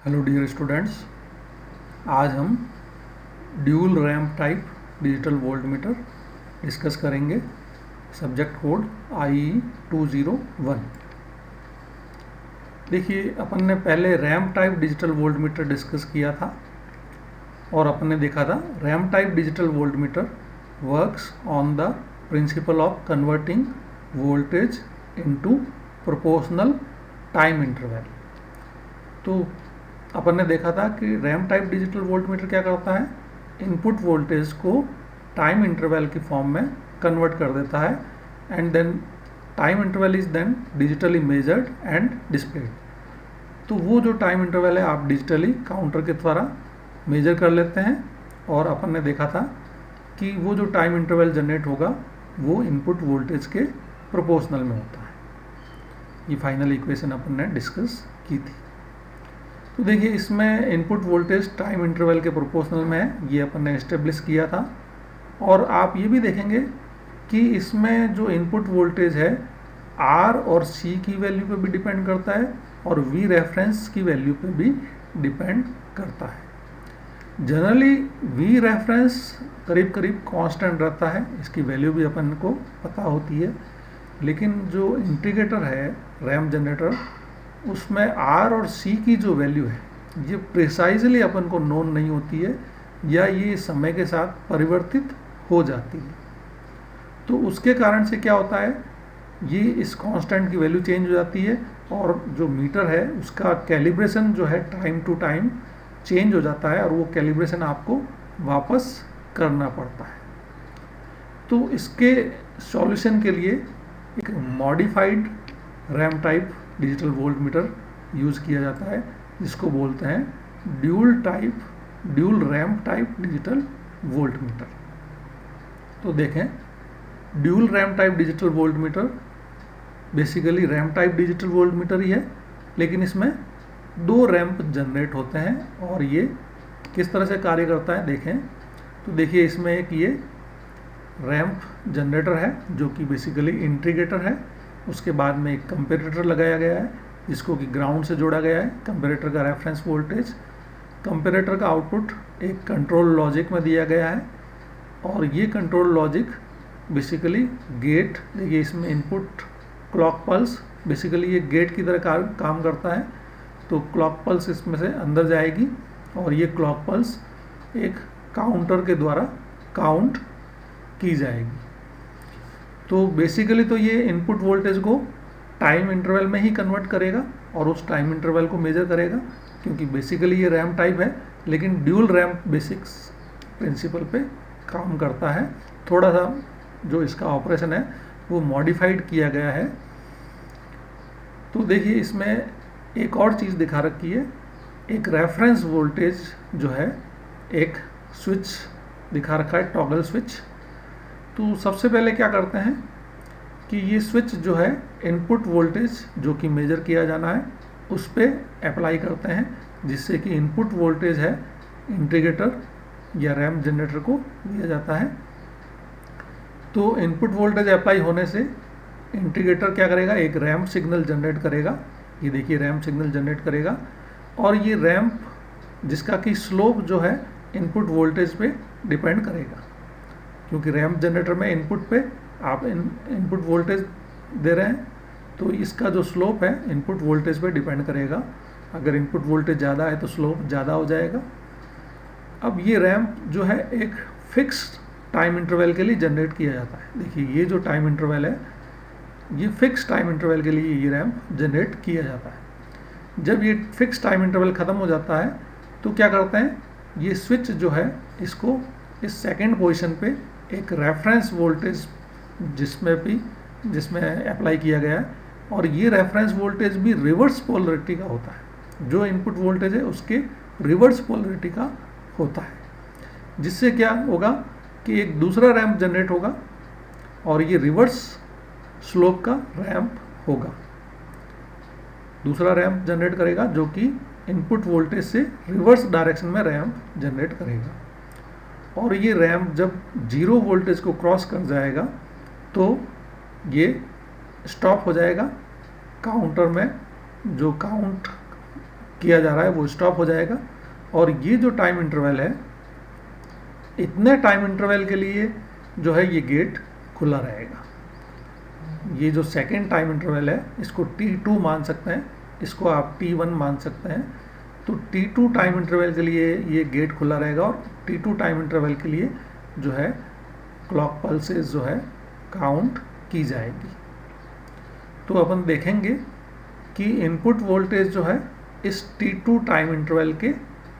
Hello dear students, आज हम dual ramp type digital voltmeter discuss करेंगे। Subject code IE201। देखिए, अपन ने पहले ramp type digital voltmeter discuss किया था और अपन ने देखा था ramp type digital voltmeter works on the principle of converting voltage into proportional time interval. तो अपन ने देखा था कि रैम्प टाइप डिजिटल वोल्टमीटर क्या करता है, इनपुट वोल्टेज को टाइम इंटरवल की फॉर्म में कन्वर्ट कर देता है and then time interval is then digitally measured and displayed. तो वो जो टाइम इंटरवल है आप डिजिटली काउंटर के द्वारा मेजर कर लेते हैं और अपन ने देखा था कि वो जो टाइम इंटरवल जनरेट होगा वो इनपुट वोल्टेज के प्रोपोर्शनल में होता है। ये फाइनल इक्वेशन अपन ने डिस्कस की थी। तो देखिए, इसमें इनपुट वोल्टेज टाइम इंटरवल के प्रोपोर्शनल में है, ये अपन ने एस्टेब्लिश किया था। और आप ये भी देखेंगे कि इसमें जो इनपुट वोल्टेज है R और C की वैल्यू पे भी डिपेंड करता है और V रेफरेंस की वैल्यू पे भी डिपेंड करता है। जनरली V रेफरेंस करीब करीब कांस्टेंट रहता है, इसकी वैल्यू भी अपन को पता होती है। लेकिन जो इंटीग्रेटर है रैम्प जनरेटर, उसमें R और C की जो वैल्यू है ये प्रिसाइजली अपन को नोन नहीं होती है या ये समय के साथ परिवर्तित हो जाती है। तो उसके कारण से क्या होता है, ये इस कांस्टेंट की वैल्यू चेंज हो जाती है और जो मीटर है उसका कैलिब्रेशन जो है टाइम टू टाइम चेंज हो जाता है और वो कैलिब्रेशन आपको वापस करना पड़ता है। तो इसके सॉल्यूशन के लिए एक modified ramp type digital voltmeter use किया जाता है, जिसको बोलते हैं dual ramp type digital voltmeter. तो देखें, dual ramp type digital voltmeter basically ramp type digital voltmeter ही है, लेकिन इसमें दो रैम्प जनरेट होते हैं और ये किस तरह से कार्य करता है देखें। तो देखिए, इसमें एक ये रैम्प जनरेटर है जो कि बेसिकली इंटीग्रेटर है। उसके बाद में एक कंपैरेटर लगाया गया है जिसको कि ग्राउंड से जोड़ा गया है। कंपैरेटर का रेफरेंस वोल्टेज, कंपैरेटर का आउटपुट एक कंट्रोल लॉजिक में दिया गया है और ये कंट्रोल लॉजिक बेसिकली गेट, देखिए इसमें इनपुट क्लॉक पल्स, बेसिकली ये गेट की तरह काम करता है। तो क्लॉक पल्स इसमें से अंदर जाएगी और ये क्लॉक पल्स एक काउंटर के द्वारा काउंट की जाएगी। तो बेसिकली तो ये इनपुट वोल्टेज को टाइम इंटरवल में ही कन्वर्ट करेगा और उस टाइम इंटरवल को मेजर करेगा, क्योंकि बेसिकली ये रैम्प टाइप है लेकिन ड्यूल रैम्प बेसिक्स प्रिंसिपल पे काम करता है। थोड़ा सा जो इसका ऑपरेशन है वो मॉडिफाइड किया गया है। तो देखिए, इसमें एक और चीज़ दिखा रखी है, एक रेफरेंस वोल्टेज जो है, एक स्विच दिखा रखा है, टॉगल स्विच। तो सबसे पहले क्या करते हैं कि ये स्विच जो है इनपुट वोल्टेज जो कि मेजर किया जाना है उस पर अप्लाई करते हैं, जिससे कि इनपुट वोल्टेज है इंटीग्रेटर या रैम्प जनरेटर को दिया जाता है। तो इनपुट वोल्टेज अप्लाई होने से इंटीग्रेटर क्या करेगा, एक रैम्प सिग्नल जनरेट करेगा। ये देखिए, रैम्प सिग्नल जनरेट करेगा और ये रैम्प जिसका कि स्लोप जो है इनपुट वोल्टेज पे डिपेंड करेगा, क्योंकि रैम्प जनरेटर में इनपुट पे आप इनपुट वोल्टेज दे रहे हैं तो इसका जो स्लोप है इनपुट वोल्टेज पे डिपेंड करेगा। अगर इनपुट वोल्टेज ज़्यादा है तो स्लोप ज़्यादा हो जाएगा। अब ये रैम्प जो है एक फिक्स्ड टाइम इंटरवल के लिए जनरेट किया जाता है। देखिए, ये जो टाइम इंटरवल है ये फिक्स टाइम इंटरवल के लिए ये रैम्प जनरेट किया जाता है। जब ये फिक्स टाइम इंटरवल ख़त्म हो जाता है तो क्या करते हैं, ये स्विच जो है इसको इस सेकेंड पोजीशन पे एक रेफरेंस वोल्टेज जिसमें अप्लाई किया गया है और ये रेफरेंस वोल्टेज भी रिवर्स पोलरिटी का होता है। जो इनपुट वोल्टेज है उसके रिवर्स पोलरिटी का होता है, जिससे क्या होगा कि एक दूसरा रैम्प जनरेट होगा और ये रिवर्स स्लोप का रैम्प होगा। दूसरा रैम्प जनरेट करेगा जो कि इनपुट वोल्टेज से रिवर्स डायरेक्शन में रैम्प जनरेट करेगा और ये रैम्प जब जीरो वोल्टेज को क्रॉस कर जाएगा तो ये स्टॉप हो जाएगा। काउंटर में जो काउंट किया जा रहा है वो स्टॉप हो जाएगा, और ये जो टाइम इंटरवल है, इतने टाइम इंटरवल के लिए जो है ये गेट खुला रहेगा। ये जो सेकेंड टाइम इंटरवल है इसको T2 मान सकते हैं, इसको आप T1 मान सकते हैं। तो T2 टाइम इंटरवल के लिए ये गेट खुला रहेगा, और T2 टाइम इंटरवल के लिए जो है क्लॉक पल्सेस जो है काउंट की जाएगी। तो अपन देखेंगे कि इनपुट वोल्टेज जो है इस T2 टाइम इंटरवल के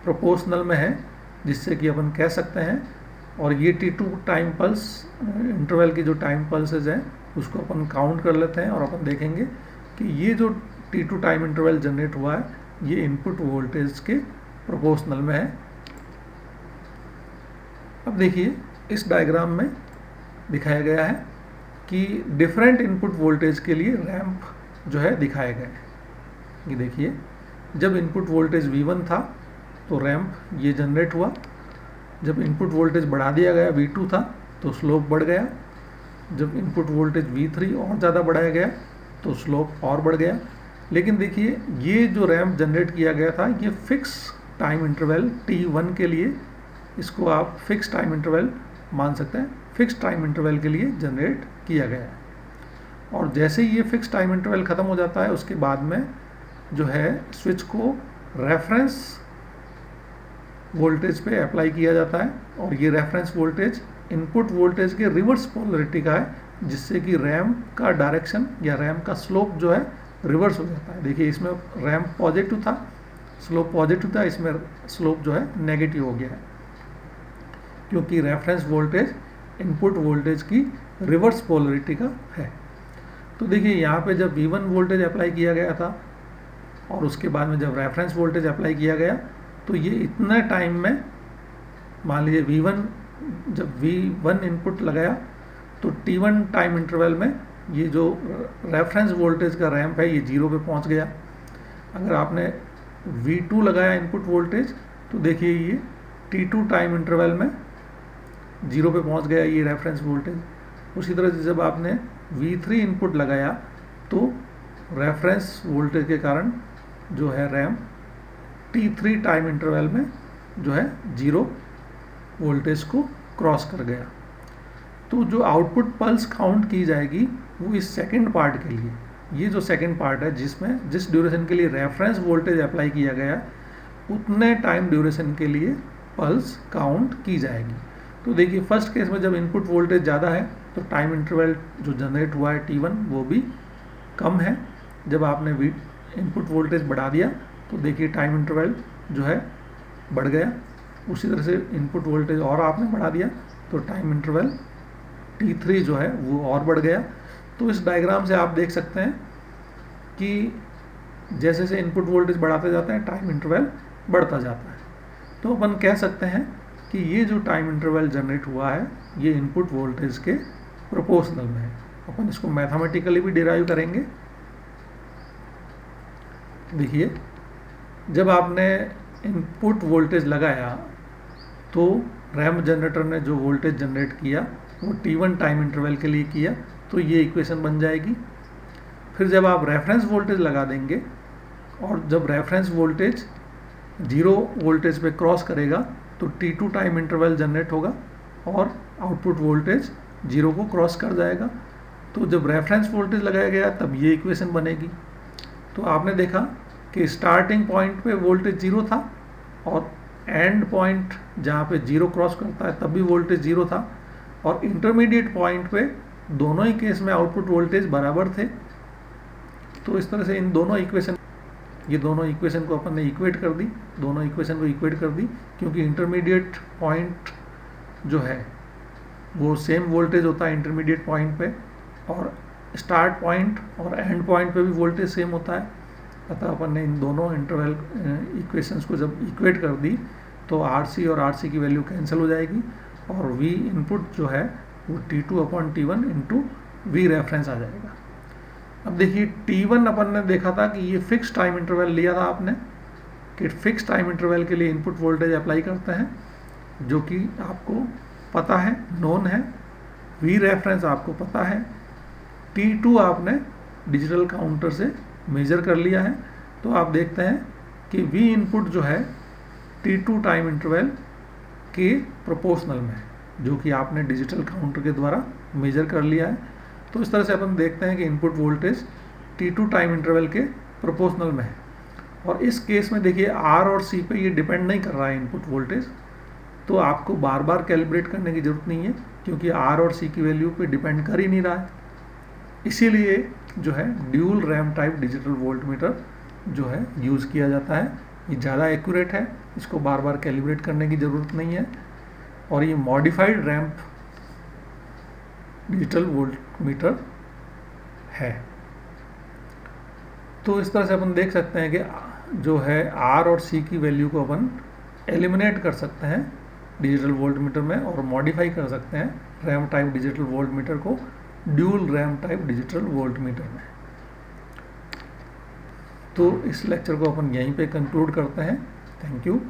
प्रोपोर्शनल में है, जिससे कि अपन कह सकते हैं, और ये T2 टाइम पल्स इंटरवल की जो टाइम पल्सेज हैं उसको अपन काउंट कर लेते हैं, और अपन देखेंगे कि ये जो T2 टाइम इंटरवल जनरेट हुआ है ये इनपुट वोल्टेज के प्रोपोर्शनल में है। अब देखिए इस डायग्राम में दिखाया गया है कि डिफरेंट इनपुट वोल्टेज के लिए रैंप जो है दिखाए गए हैं। ये देखिए, जब इनपुट वोल्टेज V1 था तो रैंप ये जनरेट हुआ, जब इनपुट वोल्टेज बढ़ा दिया गया V2 था तो स्लोप बढ़ गया, जब इनपुट वोल्टेज V3 और ज़्यादा बढ़ाया गया तो स्लोप और बढ़ गया। लेकिन देखिए ये जो रैंप जनरेट किया गया था ये फिक्स टाइम इंटरवल T1 के लिए, इसको आप फिक्स टाइम इंटरवल मान सकते हैं, फिक्स टाइम इंटरवल के लिए जनरेट किया गया है। और जैसे ही ये फिक्स टाइम इंटरवल ख़त्म हो जाता है उसके बाद में जो है स्विच को रेफरेंस वोल्टेज पे अप्लाई किया जाता है, और ये रेफरेंस वोल्टेज इनपुट वोल्टेज के रिवर्स पोलरिटी का है, जिससे कि रैंप का डायरेक्शन या रैंप का स्लोप जो है रिवर्स हो जाता है। देखिए इसमें रैंप पॉजिटिव था, स्लोप पॉजिटिव था, इसमें स्लोप जो है नेगेटिव हो गया है, क्योंकि रेफरेंस वोल्टेज इनपुट वोल्टेज की रिवर्स पोलरिटी का है। तो देखिए यहाँ पे जब V1 वोल्टेज अप्लाई किया गया था और उसके बाद में जब रेफरेंस वोल्टेज अप्लाई किया गया तो ये इतने टाइम में, मान लीजिए V1 जब V1 इनपुट लगाया तो T1 टाइम इंटरवल में ये जो रेफरेंस वोल्टेज का रैंप है ये 0 पे पहुंच गया। अगर आपने V2 लगाया इनपुट वोल्टेज तो देखिए ये T2 टाइम इंटरवल में 0 पे पहुंच गया ये रेफरेंस वोल्टेज। उसी तरह से जब आपने V3 इनपुट लगाया तो रेफरेंस वोल्टेज के कारण जो है रैंप T3 टाइम इंटरवल में जो है 0 वोल्टेज को क्रॉस कर गया। तो जो आउटपुट पल्स काउंट की जाएगी वो इस सेकंड पार्ट के लिए, ये जो सेकंड पार्ट है जिसमें जिस ड्यूरेशन के लिए रेफरेंस वोल्टेज अप्लाई किया गया उतने टाइम ड्यूरेशन के लिए पल्स काउंट की जाएगी। तो देखिए फर्स्ट केस में जब इनपुट वोल्टेज ज़्यादा है तो टाइम इंटरवल जो जनरेट हुआ है T1 वो भी कम है। जब आपने इनपुट वोल्टेज बढ़ा दिया तो देखिए टाइम इंटरवल जो है बढ़ गया। उसी तरह से इनपुट वोल्टेज और आपने बढ़ा दिया तो टाइम इंटरवल T3 जो है वो और बढ़ गया। तो इस डायग्राम से आप देख सकते हैं कि जैसे जैसे इनपुट वोल्टेज बढ़ाते जाते हैं टाइम इंटरवल बढ़ता जाता है। तो अपन कह सकते हैं कि ये जो टाइम इंटरवल जनरेट हुआ है ये इनपुट वोल्टेज के प्रोपोर्शनल में है। अपन इसको मैथमेटिकली भी डिराइव करेंगे। देखिए जब आपने इनपुट वोल्टेज लगाया तो रैंप जनरेटर ने जो वोल्टेज जनरेट किया वो T1 टाइम इंटरवल के लिए किया, तो ये इक्वेशन बन जाएगी। फिर जब आप रेफरेंस वोल्टेज लगा देंगे और जब रेफरेंस वोल्टेज 0 वोल्टेज पे क्रॉस करेगा तो T2 टाइम इंटरवल जनरेट होगा और आउटपुट वोल्टेज 0 को क्रॉस कर जाएगा। तो जब रेफरेंस वोल्टेज लगाया गया तब ये इक्वेशन बनेगी। तो आपने देखा कि स्टार्टिंग पॉइंट पे वोल्टेज 0 था और एंड पॉइंट जहाँ पे 0 क्रॉस करता है तब भी वोल्टेज 0 था, और इंटरमीडिएट पॉइंट पे दोनों ही केस में आउटपुट वोल्टेज बराबर थे। तो इस तरह से इन दोनों इक्वेशन को अपन ने इक्वेट कर दी, दोनों इक्वेशन को इक्वेट कर दी, क्योंकि इंटरमीडिएट पॉइंट जो है वो सेम वोल्टेज होता है इंटरमीडिएट पॉइंट पे, और स्टार्ट पॉइंट और एंड पॉइंट पे भी वोल्टेज सेम होता है। अतः अपन ने इन दोनों इंटरवल इक्वेशंस को जब इक्वेट कर दी तो RC और RC की वैल्यू कैंसिल हो जाएगी और V इनपुट जो है वो T2/T1 इंटू V रेफरेंस आ जाएगा। अब देखिए T1 अपन ने देखा था कि ये फिक्स टाइम इंटरवल लिया था आपने, कि फिक्स टाइम इंटरवल के लिए इनपुट वोल्टेज अप्लाई करते हैं जो कि आपको पता है, नोन है। V रेफरेंस आपको पता है, T2 आपने डिजिटल काउंटर से मेजर कर लिया है। तो आप देखते हैं कि वी इनपुट जो है T2 टाइम इंटरवल के प्रोपोर्शनल में है, जो कि आपने डिजिटल काउंटर के द्वारा मेजर कर लिया है। तो इस तरह से अपन देखते हैं कि input voltage T2 time interval के प्रोपोर्शनल में है। और इस केस में देखिए R और C पे ये डिपेंड नहीं कर रहा है इनपुट वोल्टेज, तो आपको बार बार कैलिब्रेट करने की ज़रूरत नहीं है, क्योंकि R और C की वैल्यू पे डिपेंड कर ही नहीं रहा है। इसीलिए जो है dual ramp type digital voltmeter जो है यूज़ किया जाता है। ये ज़्यादा एक्यूरेट है, इसको बार बार कैलिब्रेट करने की ज़रूरत नहीं है, और ये मॉडिफाइड रैम्प डिजिटल वोल्टमीटर है। तो इस तरह से अपन देख सकते हैं कि जो है R और C की वैल्यू को अपन एलिमिनेट कर सकते हैं डिजिटल वोल्टमीटर में, और मॉडिफाई कर सकते हैं रैम्प टाइप डिजिटल वोल्टमीटर को dual ramp type digital voltmeter में। तो इस लेक्चर को अपन यहीं पे कंक्लूड करते हैं। Thank you.